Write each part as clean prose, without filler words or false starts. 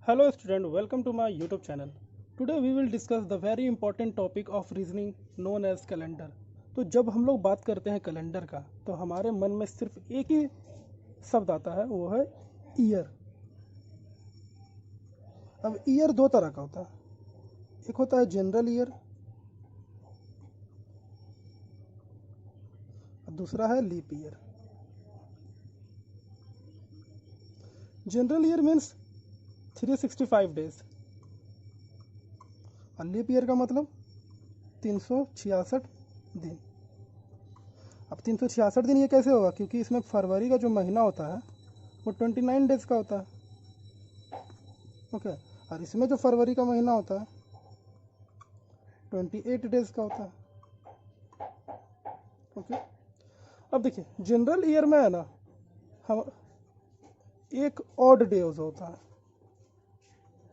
Hello student, welcome to my YouTube channel. Today we will discuss the very important topic of reasoning known as calendar. तो जब हम लोग बात करते हैं कैलेंडर का तो हमारे मन में सिर्फ एक ही शब्द आता है, वो है ईयर। अब ईयर दो तरह का होता है, एक होता है जनरल ईयर और दूसरा है leap year. General year means 365 days और लीप ईयर का मतलब 366 दिन। अब 366 दिन ये कैसे होगा, क्योंकि इसमें फरवरी का जो महीना होता है वो 29 डेज का होता है। ओके, और इसमें जो फरवरी का महीना होता है 28 डेज का होता है। ओके, अब देखिए जनरल ईयर में है ना, हम एक ऑड डेज होता है।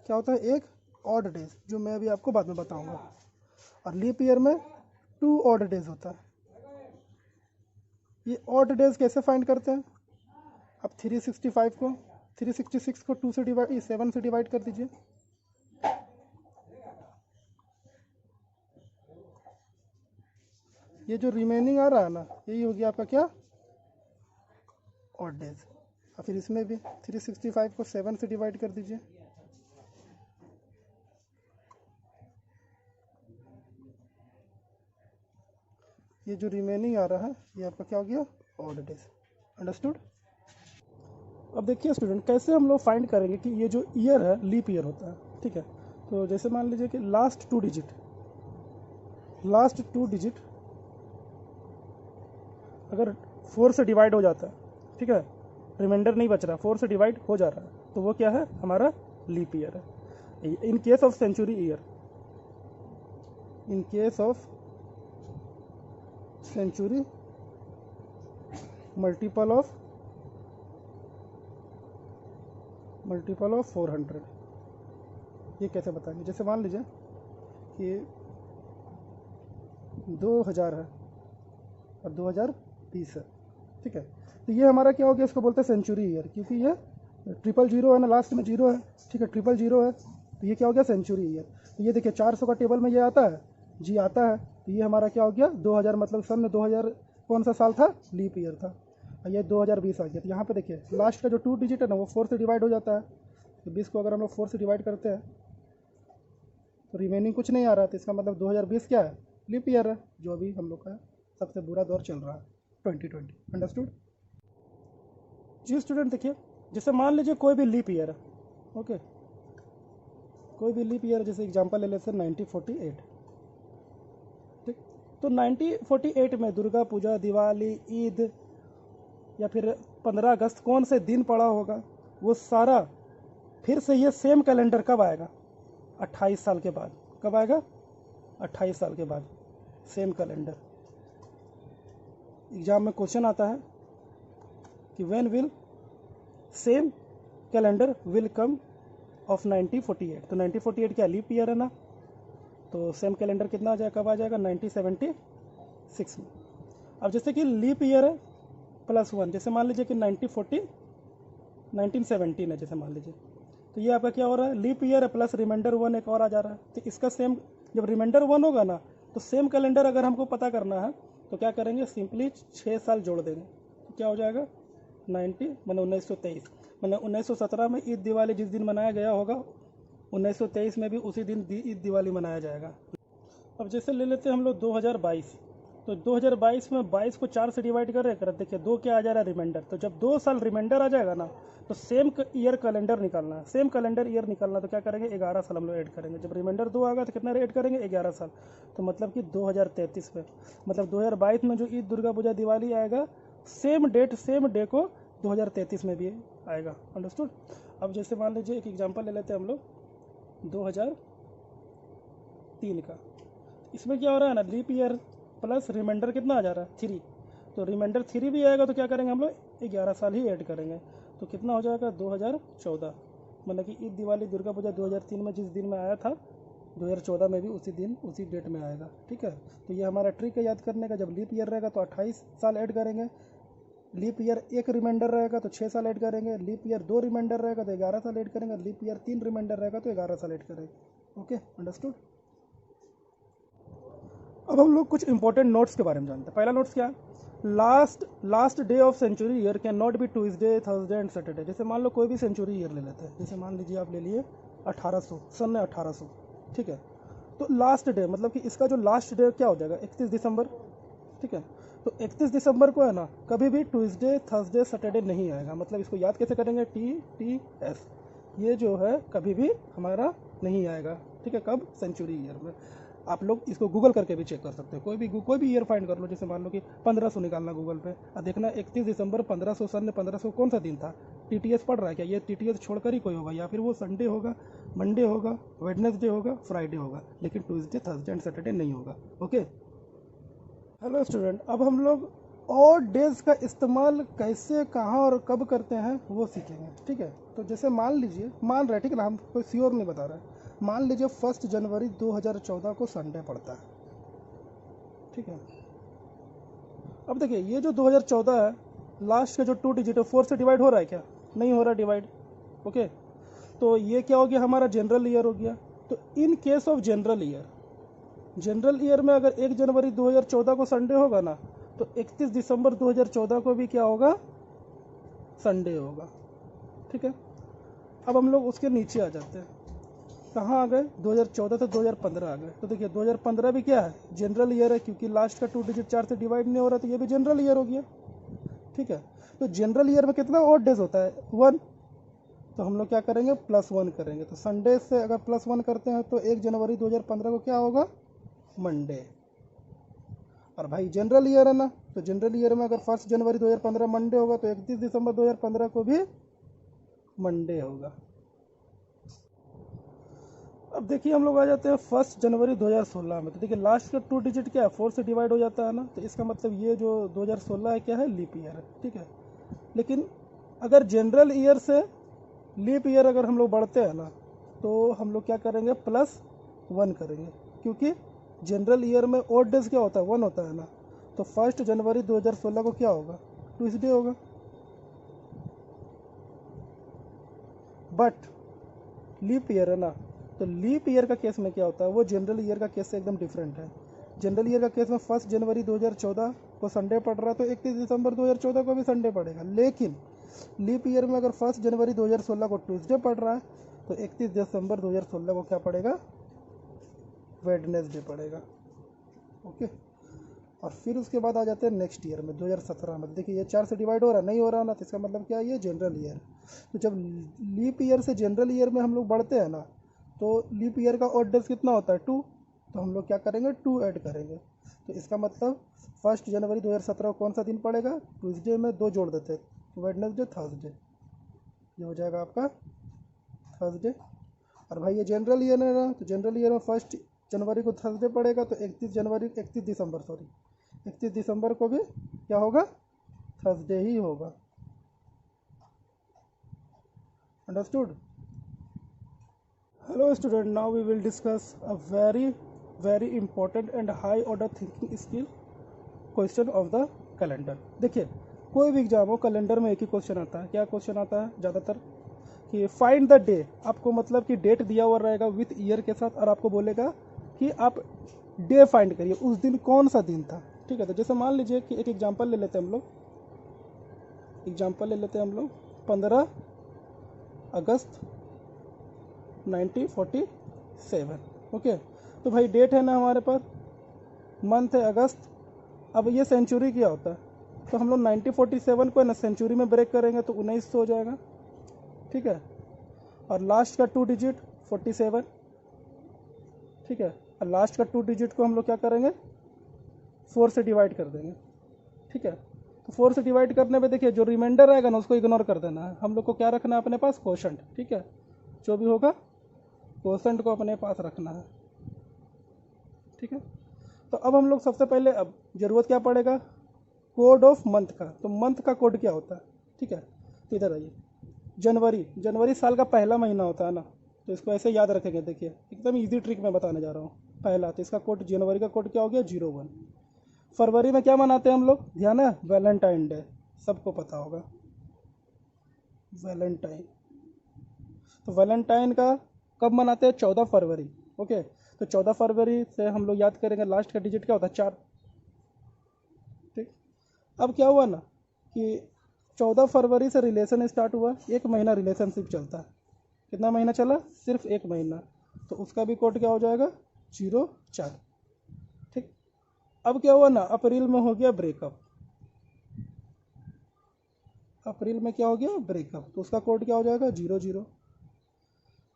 क्या होता है? एक ऑड डेज, जो मैं अभी आपको बाद में बताऊंगा। और लीप ईयर में 2 ऑड डेज होता है। ये ऑड डेज कैसे फाइंड करते हैं? अब 366 को 7 से डिवाइड कर दीजिए। ये जो रिमेनिंग आ रहा है ना, यही हो गया आपका क्या? Odd days. और फिर इसमें भी 365 को 7 से डिवाइड कर दीजिए। ये जो रिमेनिंग आ रहा है ये आपका क्या हो गया? Odd days. अंडरस्टूड? अब देखिए स्टूडेंट, कैसे हम लोग फाइंड करेंगे कि ये जो ईयर है लीप ईयर होता है। ठीक है, तो जैसे मान लीजिए कि लास्ट टू डिजिट अगर 4 से डिवाइड हो जाता है, ठीक है, रिमाइंडर नहीं बच रहा, 4 से डिवाइड हो जा रहा है, तो वो क्या है? हमारा लीप ईयर है। In case of century year, in case of century multiple of 400। ये कैसे बताएंगे? जैसे मान लीजिए कि 2000 है और 2020 है। ठीक है, तो ये हमारा क्या हो गया? इसको बोलते हैं सेंचुरी ईयर, क्योंकि ये 000 है ना, लास्ट में 0 है। ठीक है, 000 है, तो ये क्या हो गया? Century year. तो ये देखिए 400 का टेबल में ये आता है, जी आता है, तो ये हमारा क्या हो गया? 2000, मतलब सन में 2000 कौन सा साल था? लीप ईयर था। और ये 2020 आ गया। तो यहाँ पे देखिए लास्ट का जो 2 डिजिट है ना, वो 4 से डिवाइड हो जाता है। तो 20 को अगर हम लोग 4 से डिवाइड करते हैं तो रिमेनिंग कुछ नहीं आ रहा, तो इसका मतलब 2020 क्या है? लीप ईयर है, जो अभी हम लोग का सबसे बुरा दौर चल रहा है, 2020। अंडरस्टूड? जी स्टूडेंट, देखिए जैसे मान लीजिए कोई भी लीप ईयर है। ओके, कोई भी लीप ईयर, जैसे एग्जांपल ले लेते हैं 1948। ठीक, तो 1948 में दुर्गा पूजा, दिवाली, ईद या फिर 15 अगस्त कौन से दिन पड़ा होगा, वो सारा फिर से ये सेम कैलेंडर कब आएगा? 28 साल के बाद। कब आएगा? 28 साल के बाद सेम कैलेंडर। एग्जाम में क्वेश्चन आता है कि when will same calendar will come of 1948। तो 1948 क्या लीप ईयर है ना, तो सेम कैलेंडर कितना आ जाएगा? कब आ जाएगा? 1976 में। अब जैसे कि लीप ईयर है +1, जैसे मान लीजिए कि 1917 है, जैसे मान लीजिए, तो ये आपका क्या हो रहा है? लीप ईयर है प्लस रिमाइंडर 1 एक और आ जा रहा है। तो इसका सेम, जब रिमाइंडर 1 होगा ना, तो सेम कैलेंडर अगर हमको पता करना है तो क्या करेंगे? सिंपली 6 साल जोड़ देंगे, तो क्या हो जाएगा? 90 मतलब 1923। मतलब 1917 में ईद दिवाली जिस दिन मनाया गया होगा, 1923 में भी उसी दिन ईद दिवाली मनाया जाएगा। अब जैसे ले लेते हैं हम लोग 2022। तो 2022 में 22 को 4 से डिवाइड कर देखिए 2 क्या आ जा रहा है? रिमाइंडर। तो जब 2 साल रिमाइंडर आ जाएगा ना, तो सेम ईयर कैलेंडर निकालना है, सेम कैलेंडर ईयर निकालना। तो क्या करेंगे? 11 साल हम लोग ऐड करेंगे। जब रिमाइंडर 2 आएगा तो कितना ऐड करेंगे? 11 साल। तो मतलब कि 2033 में, मतलब 2022 में जो ईद, दुर्गा पूजा, दिवाली आएगा, सेम डेट सेम डे को 2033 में भी आएगा। अंडरस्टूड? अब जैसे मान लीजिए एक एग्जाम्पल ले लेते हैं हम लोग 2003 का। इसमें क्या हो रहा है ना, लीप ईयर प्लस रिमाइंडर कितना आ जा रहा है? 3। तो रिमाइंडर 3 भी आएगा तो क्या करेंगे हम लोग? 11 साल ही ऐड करेंगे। तो कितना हो जाएगा? 2014। मतलब कि ईद, दिवाली, दुर्गा पूजा 2003 में जिस दिन में आया था, 2014 में भी उसी दिन उसी डेट में आएगा। ठीक है, तो ये हमारा ट्रिक है याद करने का। जब लीप ईयर रहेगा तो 28 साल ऐड करेंगे, लीप ईयर एक रिमाइंडर रहेगा तो 6 साल ऐड करेंगे, लीप ईयर 2 रिमाइंडर रहेगा तो 11 साल ऐड करेंगे, लीप ईयर 3 रिमाइंडर रहेगा तो 11 साल ऐड करेंगे। Okay, understood. अब हम लोग कुछ इंपॉर्टेंट नोट्स के बारे में जानते हैं। पहला नोट्स क्या है? Last day of century year can not be Tuesday, Thursday and Saturday. जैसे मान लो कोई भी सेंचुरी ईयर ले लेते हैं, जैसे मान लीजिए आप ले लिए 1800, सन 1800, ठीक है। तो लास्ट डे मतलब कि इसका जो लास्ट डे क्या हो जाएगा? 31 दिसंबर, ठीक है। तो 31 दिसंबर को है ना, कभी भी ट्यूसडे, थर्सडे, सैटरडे नहीं आएगा। मतलब इसको याद कैसे करेंगे? TTS, ये जो है कभी भी हमारा नहीं आएगा, ठीक है। कब? सेंचुरी ईयर में। आप लोग इसको गूगल करके भी चेक कर सकते हो, कोई भी ईयर फाइंड कर लो। जैसे मान लो कि 1500 निकालना गूगल पे और देखना 31 दिसंबर 1500, सन 1500 कौन सा दिन था? TTS पढ़ रहा है क्या? ये TTS छोड़कर ही कोई होगा, या फिर वो संडे होगा, मंडे होगा, वेडनेसडे होगा, फ्राइडे होगा, लेकिन ट्यूसडे, थर्सडे एंड सैटरडे नहीं होगा। ओके, हेलो स्टूडेंट, अब हम लोग और डेज का इस्तेमाल कैसे, कहाँ और कब करते हैं वो सीखेंगे, ठीक है। तो जैसे मान लीजिए, मान रहे, ठीक है ना, हम कोई श्योर नहीं बता रहे हैं। मान लीजिए 1 जनवरी 2014 को संडे पड़ता है, ठीक है। अब देखिए ये जो 2014 है, लास्ट का जो 2 डिजिट है 4 से डिवाइड हो रहा है क्या? नहीं हो रहा डिवाइड। ओके, तो ये क्या हो गया? हमारा जनरल ईयर हो गया। तो इन केस ऑफ जनरल ईयर में अगर 1 जनवरी 2014 को संडे होगा ना, तो 31 दिसंबर 2014 को भी क्या होगा? संडे होगा, ठीक है। अब हम लोग उसके नीचे आ जाते हैं। कहाँ आ गए? 2014 से 2015 आ गए। तो देखिए 2015 भी क्या है? जनरल ईयर है, क्योंकि लास्ट का 2 डिजिट 4 से डिवाइड नहीं हो रहा, तो ये भी जनरल ईयर हो गया, ठीक है। तो जनरल ईयर में कितना ऑड डेज होता है? 1। तो हम लोग क्या करेंगे? +1 करेंगे। तो संडे से अगर +1 करते हैं तो 1 जनवरी 2015 को क्या होगा? मंडे। और भाई जनरल ईयर है ना, तो जनरल ईयर में अगर 1 जनवरी 2015 मंडे होगा तो 31 दिसंबर 2015 को भी मंडे होगा। अब देखिए हम लोग आ जाते हैं 1 जनवरी 2016 में। तो देखिए लास्ट का 2 डिजिट क्या है? 4 से डिवाइड हो जाता है ना, तो इसका मतलब ये जो 2016 है क्या है? लीप ईयर है, ठीक है। लेकिन अगर जनरल ईयर से लीप ईयर अगर हम लोग बढ़ते हैं ना, तो हम लोग क्या करेंगे? +1 करेंगे, क्योंकि जनरल ईयर में ऑड डेज क्या होता है? 1 होता है ना। तो 1 जनवरी 2016 को क्या होगा? ट्यूसडे होगा। बट लीप ईयर है ना, तो लीप ईयर का केस में क्या होता है? वो जनरल ईयर का केस से एकदम डिफरेंट है। जनरल ईयर का केस में 1 जनवरी 2014 को संडे पड़ रहा है, तो 31 दिसंबर 2014 को भी संडे पड़ेगा। लेकिन लीप ईयर में अगर 1 जनवरी 2016 को ट्यूसडे पड़ रहा है, तो 31 दिसंबर 2016 को क्या पड़ेगा? वेडनेसडे पड़ेगा। ओके, और फिर उसके बाद आ जाते हैं नेक्स्ट ईयर में 2017 में। देखिए ये 4 से डिवाइड हो रहा है, नहीं हो रहा ना, तो इसका मतलब क्या है? ये जनरल ईयर। तो जब लीप ईयर से जनरल ईयर में हम लोग बढ़ते हैं ना, तो लीप ईयर का ऑड डेज कितना होता है? 2। तो हम लोग क्या करेंगे? 2 ऐड करेंगे। तो इसका मतलब 1 जनवरी 2017 को कौन सा दिन पड़ेगा? ट्यूसडे में 2 जोड़ देते हैं, वेडनेसडे, थर्सडे, ये हो जाएगा आपका थर्सडे। और भाई ये जनरल ईयर है ना, तो जनरल ईयर में 1 जनवरी को थर्सडे पड़ेगा, तो 31 दिसंबर को भी क्या होगा? थर्सडे ही होगा। Understood? Hello student, now we will discuss a very important and high order thinking skill, question of the calendar. देखिए कोई भी एग्जाम हो, कैलेंडर में एक ही क्वेश्चन आता है। क्या क्वेश्चन आता है ज़्यादातर? कि फाइंड द डे। आपको मतलब कि डेट दिया हुआ रहेगा विथ ईयर के साथ, और आपको बोलेगा कि आप डे फाइंड करिए, उस दिन कौन सा दिन था, ठीक है। तो जैसे मान लीजिए कि एक एग्जांपल ले लेते हैं हम लोग, 15 अगस्त 1947। ओके, तो भाई डेट है ना हमारे पास, मंथ है अगस्त। अब ये सेंचुरी क्या होता है? तो हम लोग 1947 को है ना सेंचुरी में ब्रेक करेंगे तो 1900 हो जाएगा, ठीक है। और लास्ट का 2 डिजिट 47, ठीक है। और लास्ट का 2 डिजिट को हम लोग क्या करेंगे? 4 से डिवाइड कर देंगे, ठीक है। तो 4 से डिवाइड करने पे देखिए जो रिमाइंडर आएगा ना उसको इग्नोर कर देना है। हम लोग को क्या रखना है अपने पास? क्वोशंट, ठीक है। जो भी होगा क्वोशंट को अपने पास रखना है, ठीक है। तो अब हम लोग सबसे पहले अब ज़रूरत क्या पड़ेगा? कोड ऑफ मंथ का। तो मंथ का कोड क्या होता है? ठीक है, तो इधर आइए। जनवरी साल का पहला महीना होता है ना, तो इसको ऐसे याद रखेंगे। देखिए एकदम इजी ट्रिक मैं बताने जा रहा हूँ। पहला, तो इसका कोड, जनवरी का कोड क्या हो गया? 01। फरवरी में क्या मनाते हैं हम लोग? ध्यान है? Valentine day. सबको पता होगा, वैलेंटाइन। तो वैलेंटाइन का कब मनाते हैं? 14 फरवरी। ओके, तो 14 फरवरी से हम लोग याद करेंगे, लास्ट का डिजिट क्या होता है? 4। ठीक। अब क्या हुआ ना कि 14 फरवरी से रिलेशन स्टार्ट हुआ, 1 महीना रिलेशनशिप चलता है। कितना महीना चला? सिर्फ 1 महीना। तो उसका भी कोड क्या हो जाएगा? 04। ठीक। अब क्या हुआ ना, अप्रैल में हो गया ब्रेकअप। अप्रैल में क्या हो गया? ब्रेकअप। तो उसका कोड क्या हो जाएगा? 00।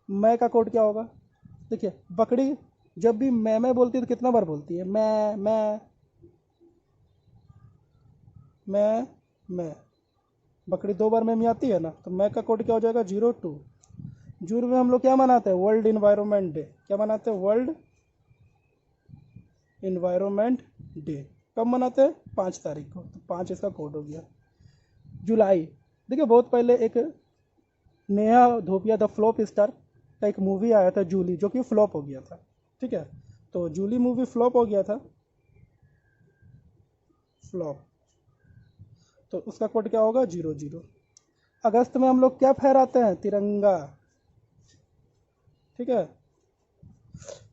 मैं का कोड क्या होगा? देखिए, बकरी जब भी मैं बोलती है तो कितना बार बोलती है? मैं। बकरी 2 बार में आती है ना, तो मैं का कोड क्या हो जाएगा? 02। जून में हम लोग क्या मनाते हैं? World environment day. क्या मनाते हैं? World environment day. कब मनाते हैं? 5 तारीख को। तो 5 इसका कोड हो गया। जुलाई, देखिए बहुत पहले एक Neha Dhupia the flop star का एक मूवी आया था जूली, जो कि फ्लॉप हो गया था। ठीक है, तो जूली मूवी फ्लॉप हो गया था, फ्लॉप। तो उसका कोड क्या होगा? 00। अगस्त में हम लोग क्या फहराते हैं? तिरंगा। ठीक है,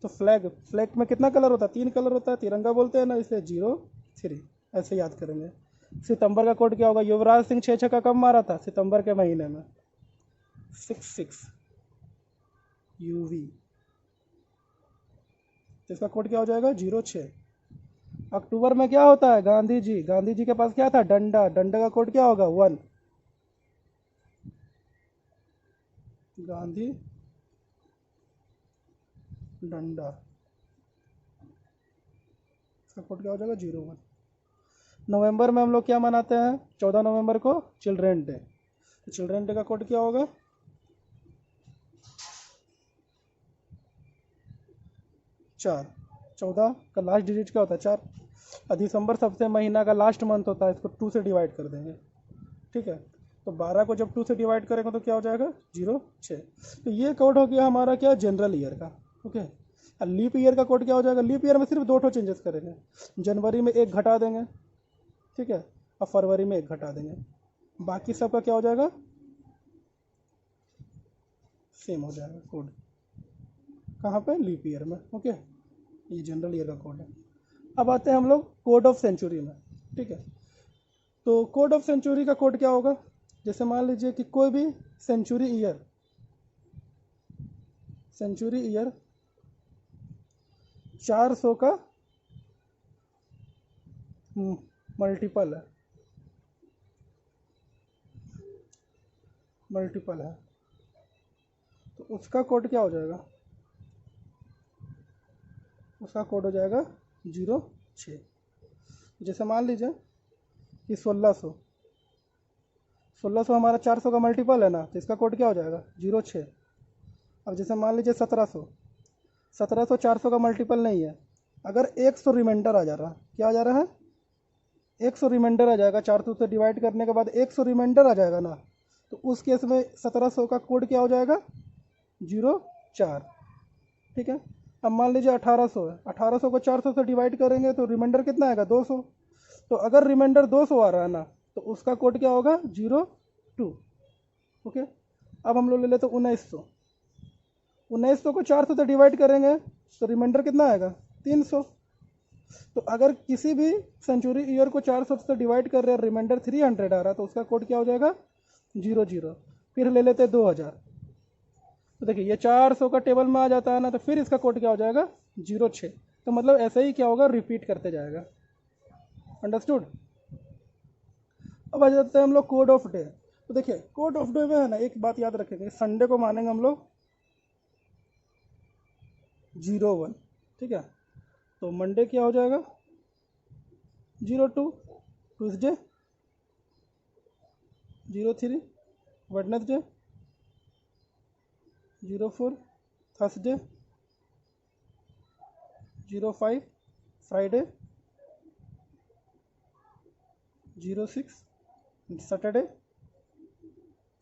तो फ्लैग, फ्लैग में कितना कलर होता है? 3 कलर होता है। तिरंगा बोलते हैं ना, इसलिए 03। ऐसे याद करेंगे। सितंबर का कोड क्या होगा? युवराज सिंह 6 छक्का कब मारा था? सितंबर के महीने में। 66 यूवी। तो इसका कोड क्या हो जाएगा? 06। अक्टूबर में क्या होता है? गांधी जी, गांधी जी के पास क्या था? डंडा। डंडा का कोड क्या होगा? 1। गांधी डंडा। इसका कोड क्या हो जाएगा? 01। नवंबर में हम लोग क्या मनाते हैं? 14 नवंबर को चिल्ड्रेन डे। तो चिल्ड्रेन डे का कोड क्या होगा? 4। 14 का लास्ट डिजिट क्या होता है? 4। और दिसंबर सबसे महीना का लास्ट मंथ होता है, इसको 2 से डिवाइड कर देंगे। ठीक है, तो 12 को जब 2 से डिवाइड करेंगे तो क्या हो जाएगा? 06। तो ये कोड हो गया हमारा क्या? जनरल ईयर का। ओके, और लीप ईयर का कोड क्या हो जाएगा? लीप ईयर में सिर्फ 2 चेंजेस करेंगे। जनवरी में 1 घटा देंगे, ठीक है, और फरवरी में 1 घटा देंगे। बाकी सबका क्या हो जाएगा? सेम हो जाएगा कोड। कहाँ पे? लीप ईयर में। ओके, ये जनरल ईयर का कोड है। अब आते हैं हम लोग कोड ऑफ सेंचुरी में। ठीक है, तो कोड ऑफ सेंचुरी का कोड क्या होगा? जैसे मान लीजिए कि कोई भी सेंचुरी ईयर, सेंचुरी ईयर 400 का मल्टीपल है, मल्टीपल है, तो उसका कोड क्या हो जाएगा? उसका कोड हो जाएगा 06। जैसे मान लीजिए कि 1600, 1600 हमारा 400 का मल्टीपल है ना, तो इसका कोड क्या हो जाएगा? 06। अब जैसे मान लीजिए 1700, 1700 400 का मल्टीपल नहीं है। अगर 100 रिमाइंडर आ जा रहा, क्या आ जा रहा है? 100 रिमाइंडर आ जाएगा। 400 से डिवाइड करने के बाद 100 रिमाइंडर आ जाएगा ना, तो उस केस में 1700 का कोड क्या हो जाएगा? 04। ठीक है, अब मान लीजिए 1800 है, 1800 को 400 से डिवाइड करेंगे तो रिमाइंडर कितना आएगा? 200। तो अगर रिमाइंडर 200 आ रहा है ना, तो उसका कोड क्या होगा? 02। ओके, अब हम लोग ले लेते 1900, 1900 को 400 से डिवाइड करेंगे तो रिमाइंडर कितना आएगा? 300। तो अगर किसी भी सेंचुरी ईयर को 400 से डिवाइड कर रहे हैं, रिमाइंडर 300 आ रहा है, तो उसका कोड क्या हो जाएगा? 00। फिर ले लेते हैं 2000, तो देखिए ये 400 का टेबल में आ जाता है ना, तो फिर इसका कोड क्या हो जाएगा? 06। तो मतलब ऐसे ही क्या होगा? रिपीट करते जाएगा। अंडरस्टूड? अब आ जाते हैं हम लोग कोड ऑफ डे। तो देखिए कोड ऑफ डे में है ना, एक बात याद रखेंगे, संडे को मानेंगे हम लोग 01। ठीक है, तो मंडे क्या हो जाएगा? 02, Tuesday 03, Wednesday 04, Thursday 05, Friday 06, Saturday,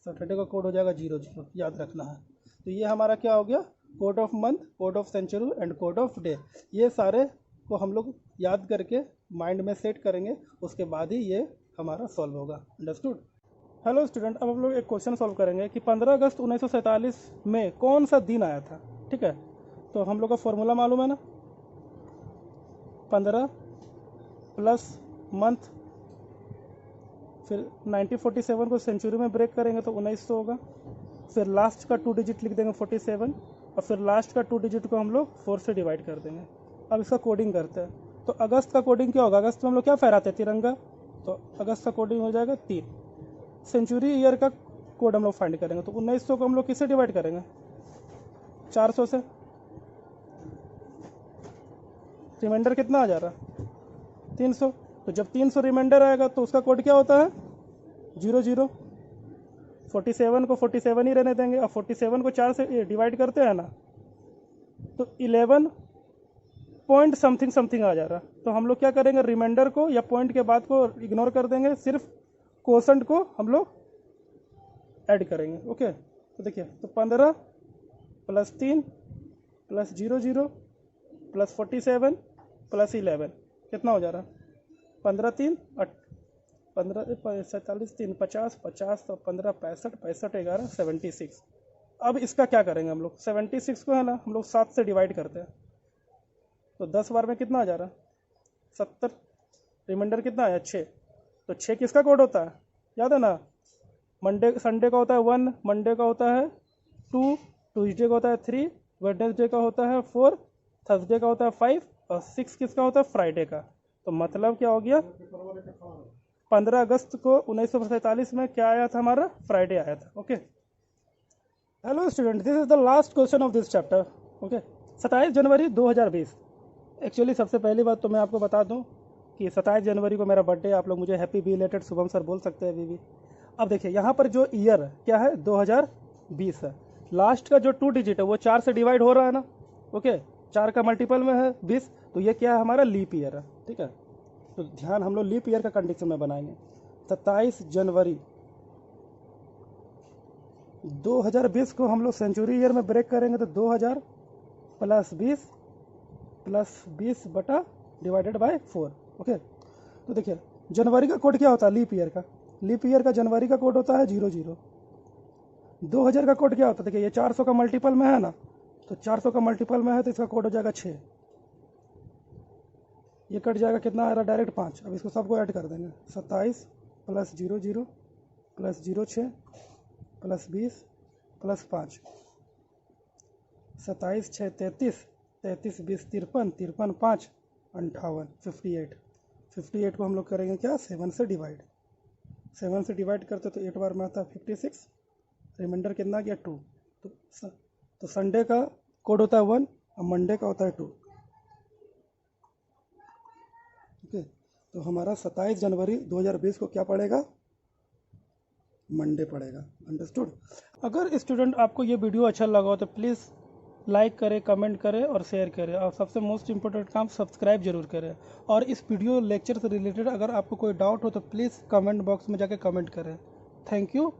Saturday का कोड हो जाएगा 00। याद रखना है। तो ये हमारा क्या हो गया? Code of month, code of century and code of day. ये सारे को हम लोग याद करके माइंड में सेट करेंगे, उसके बाद ही ये हमारा सॉल्व होगा। अंडरस्टूड। हेलो स्टूडेंट, अब हम लोग एक क्वेश्चन सॉल्व करेंगे कि 15 अगस्त 1947 में कौन सा दिन आया था। ठीक है, तो हम लोग का फॉर्मूला मालूम है ना, 15 प्लस मंथ, फिर 1947 को सेंचुरी में ब्रेक करेंगे तो 1900 होगा, फिर लास्ट का 2 डिजिट लिख देंगे 47, और फिर लास्ट का 2 डिजिट को हम लोग 4 से डिवाइड कर देंगे। अब इसका कोडिंग करते हैं। तो अगस्त का कोडिंग क्या होगा, अगस्त में हम लोग क्या फहराते हैं, तिरंगा, तो अगस्त का कोडिंग हो जाएगा 3। सेंचुरी ईयर का कोड हम लोग फाइंड करेंगे, तो 1900 को हम लोग किससे डिवाइड करेंगे, 400 से। रिमाइंडर कितना आ जा रहा है, 300। तो जब 300 रिमाइंडर आएगा तो उसका कोड क्या होता है, 00। 47 को 47 ही रहने देंगे, अब 47 को 4 से डिवाइड करते हैं ना, तो 11 पॉइंट समथिंग समथिंग आ जा रहा। तो हम लोग क्या करेंगे, रिमाइंडर को या पॉइंट के बाद को इग्नोर कर देंगे, सिर्फ कोसेंट को हम लोग ऐड करेंगे। ओके, तो देखिए, तो 15 प्लस 3 प्लस 00 प्लस 47 प्लस 11 कितना हो जा रहा, 15 3 15 47 3 50 50, तो 15 65 65 11 76। अब इसका क्या करेंगे हम लोग, 76 को है ना हम लोग 7 से डिवाइड करते हैं, तो 10 बार में कितना आ जा रहा, 70। रिमाइंडर कितना आया, 6। तो 6 किसका कोड होता है, याद है ना, मंडे संडे का होता है 1, मंडे का होता है 2, ट्यूसडे का होता है 3, वेडनेसडे का होता है 4, थर्सडे का होता है 5, और 6 किसका होता है, फ्राइडे का। तो मतलब क्या हो गया, 15 अगस्त को 1947 में क्या आया था, हमारा फ्राइडे आया था। Okay, hello student, this is the last question of this chapter. Okay, 27 January 2020। Actually सबसे पहली बात तो मैं आपको बता दूं कि 27 जनवरी को मेरा बर्थडे, आप लोग मुझे हैप्पी बिलेटेड शुभम सर बोल सकते हैं अभी भी। अब देखिए यहाँ पर जो ईयर क्या है, 2020 है। लास्ट का जो 2 डिजिट है वो 4 से डिवाइड हो रहा है ना। ओके, 4 का मल्टीपल में है 20, तो ये क्या है, हमारा लीप ईयर है। ठीक है, तो ध्यान हम लोग लीप ईयर का कंडीशन में बनाएंगे। 27 जनवरी 2020 को हम लोग सेंचुरी ईयर में ब्रेक करेंगे, तो 2000 प्लस 20 बटा डिवाइडेड बाय 4। ओके, तो देखिए जनवरी का कोड क्या होता है, लीप ईयर का, लीप ईयर का जनवरी का कोड होता है 00। 2000 का कोड क्या होता है, देखिए ये 400 का मल्टीपल में है ना, तो 400 का मल्टीपल में है तो इसका कोड हो जाएगा 6। ये कट जाएगा, कितना आ रहा है, डायरेक्ट 5। अब इसको सबको ऐड कर देंगे, 27 प्लस 00 प्लस 06 प्लस 20 प्लस 5, 27 6 33, 33 20 53, 53 5 58, 58। 58 को हम लोग करेंगे क्या, 7 से डिवाइड। 7 से डिवाइड करते तो 8 बार में आता है 56, रिमाइंडर कितना गया 2। तो संडे का कोड होता है 1 और मंडे का होता है 2। ओके, तो हमारा 27 जनवरी 2020 को क्या पड़ेगा, मंडे पड़ेगा। अंडरस्टूड। अगर स्टूडेंट आपको ये वीडियो अच्छा लगा हो तो प्लीज़ लाइक करें, कमेंट करें और शेयर करें, और सबसे मोस्ट इम्पोर्टेंट काम सब्सक्राइब जरूर करें। और इस वीडियो लेक्चर से रिलेटेड अगर आपको कोई डाउट हो तो प्लीज़ कमेंट बॉक्स में जाके कमेंट करें। Thank you.